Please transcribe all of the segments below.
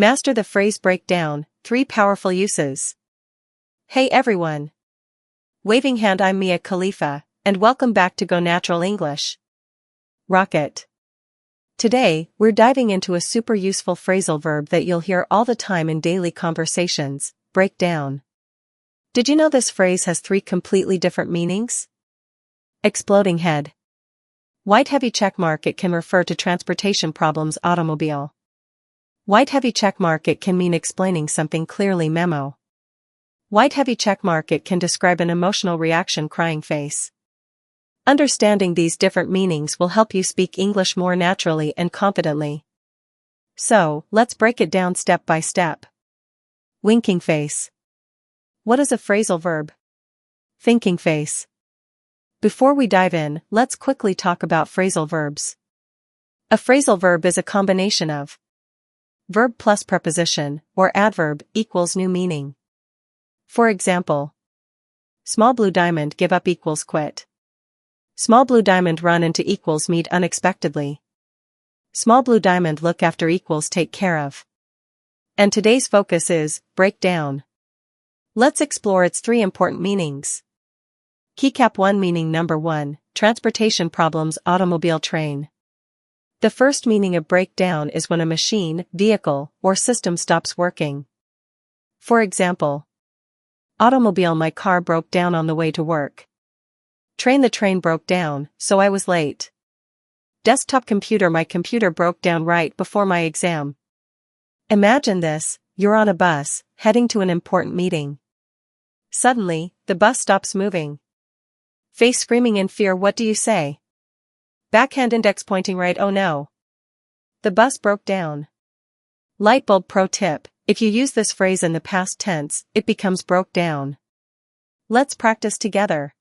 Master the phrase breakdown, 3 powerful uses. Hey everyone! Waving hand, I'm Mia Khalifa, and welcome back to Go Natural English. Rocket. Today, we're diving into a super useful phrasal verb that you'll hear all the time in daily conversations, break down. Did you know this phrase has 3 completely different meanings? Exploding head. White heavy checkmark, it can refer to transportation problems, automobile. White heavy checkmark, it can mean explaining something clearly, memo. White heavy checkmark, it can describe an emotional reaction, crying face. Understanding these different meanings will help you speak English more naturally and confidently. So, let's break it down step by step. Winking face. What is a phrasal verb? Thinking face. Before we dive in, let's quickly talk about phrasal verbs. A phrasal verb is a combination of verb plus preposition, or adverb, equals new meaning. For example, small blue diamond give up equals quit. Small blue diamond run into equals meet unexpectedly. Small blue diamond look after equals take care of. And today's focus is break down. Let's explore its 3 important meanings. Keycap 1 meaning number 1, transportation problems, automobile, train. The first meaning of breakdown is when a machine, vehicle, or system stops working. For example, automobile, my car broke down on the way to work. Train, the train broke down, so I was late. Desktop computer, my computer broke down right before my exam. Imagine this, you're on a bus, heading to an important meeting. Suddenly, the bus stops moving. Face screaming in fear, what do you say? Backhand index pointing right, oh no. The bus broke down. Light bulb pro tip, if you use this phrase in the past tense, it becomes broke down. Let's practice together.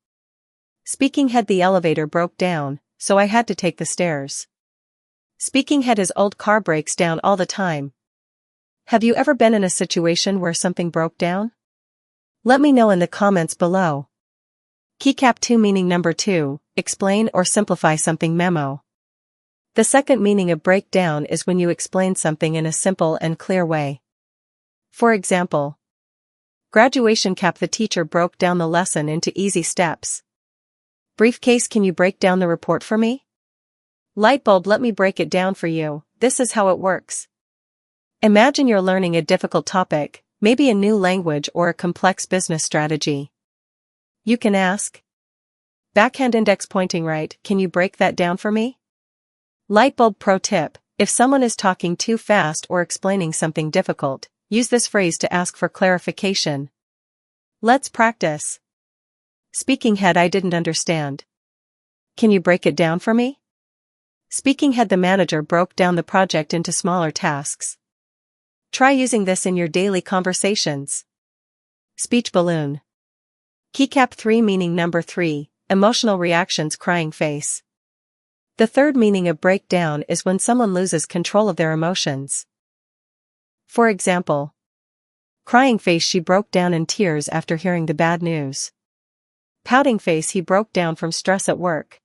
Speaking head, the elevator broke down, so I had to take the stairs. Speaking head, his old car breaks down all the time. Have you ever been in a situation where something broke down? Let me know in the comments below. Keycap 2 meaning number 2, explain or simplify something, memo. The second meaning of breakdown is when you explain something in a simple and clear way. For example, graduation cap, the teacher broke down the lesson into easy steps. Briefcase, can you break down the report for me? Light bulb, let me break it down for you, this is how it works. Imagine you're learning a difficult topic, maybe a new language or a complex business strategy. You can ask, backhand index pointing right, can you break that down for me? Light bulb pro tip, if someone is talking too fast or explaining something difficult, use this phrase to ask for clarification. Let's practice. Speaking head, I didn't understand. Can you break it down for me? Speaking head, the manager broke down the project into smaller tasks. Try using this in your daily conversations. Speech balloon. Keycap 3 meaning number 3, emotional reactions, crying face. The third meaning of breakdown is when someone loses control of their emotions. For example, crying face, she broke down in tears after hearing the bad news. Pouting face, he broke down from stress at work.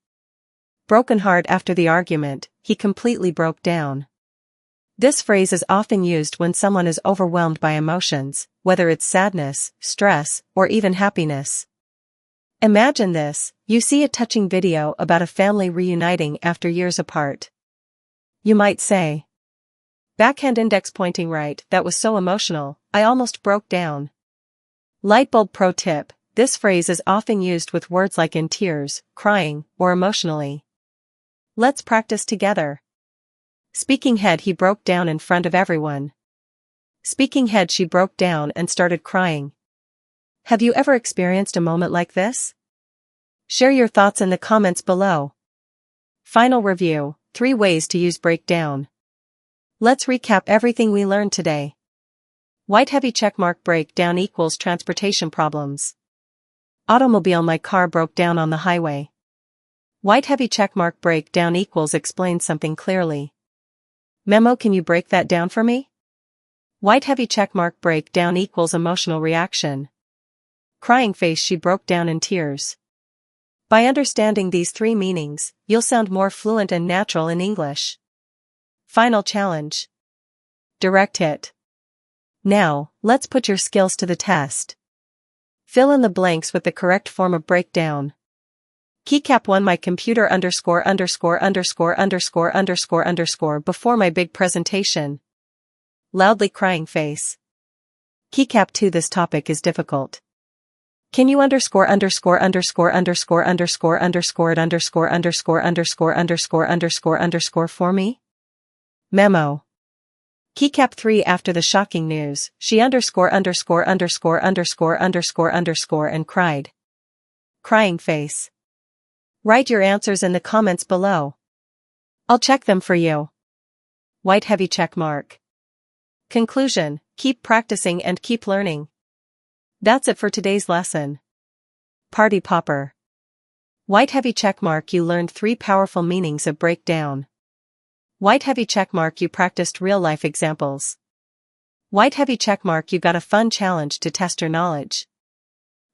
Broken heart, after the argument, he completely broke down. This phrase is often used when someone is overwhelmed by emotions, whether it's sadness, stress, or even happiness. Imagine this, you see a touching video about a family reuniting after years apart. You might say, backhand index pointing right, that was so emotional, I almost broke down. Light bulb pro tip, this phrase is often used with words like in tears, crying, or emotionally. Let's practice together. Speaking head, he broke down in front of everyone. Speaking head, she broke down and started crying. Have you ever experienced a moment like this? Share your thoughts in the comments below. Final review, 3 ways to use breakdown. Let's recap everything we learned today. White heavy checkmark, breakdown equals transportation problems. Automobile, my car broke down on the highway. White heavy checkmark, breakdown equals explain something clearly. Memo, can you break that down for me? White heavy checkmark, breakdown equals emotional reaction. Crying face, she broke down in tears. By understanding these 3 meanings, you'll sound more fluent and natural in English. Final challenge. Direct hit. Now, let's put your skills to the test. Fill in the blanks with the correct form of breakdown. Keycap 1 My computer _______ before my big presentation. Loudly crying face. Keycap 2 This topic is difficult. Can you ____________________ for me? Memo. Keycap 3 After the shocking news, she and cried. Crying face. Write your answers in the comments below. I'll check them for you. White heavy check mark. Conclusion, keep practicing and keep learning. That's it for today's lesson. Party popper. White heavy check mark You learned 3 powerful meanings of breakdown. White heavy check mark You practiced real-life examples. White heavy check mark You got a fun challenge to test your knowledge.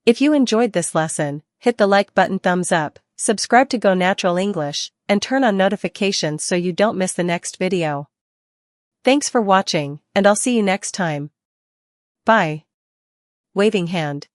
If you enjoyed this lesson, hit the like button, thumbs up, subscribe to Go Natural English, and turn on notifications so you don't miss the next video. Thanks for watching, and I'll see you next time. Bye. Waving hand.